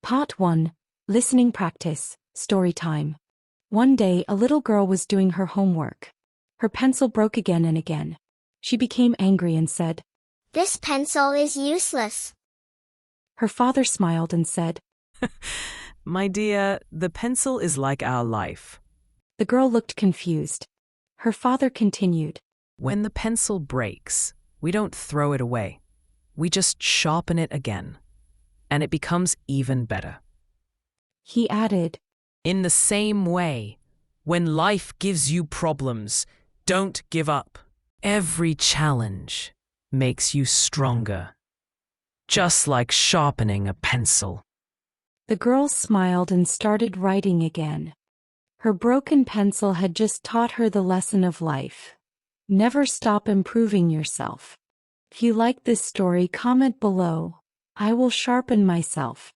Part 1. Listening Practice, Story Time. One day, a little girl was doing her homework. Her pencil broke again and again. She became angry and said, "This pencil is useless." Her father smiled and said, My dear, the pencil is like our life. The girl looked confused. Her father continued, When the pencil breaks, we don't throw it away. We just sharpen it again, and it becomes even better. He added, In the same way, when life gives you problems, don't give up. Every challenge makes you stronger, just like sharpening a pencil. The girl smiled and started writing again. Her broken pencil had just taught her the lesson of life. Never stop improving yourself. If you like this story, comment below. I will sharpen myself.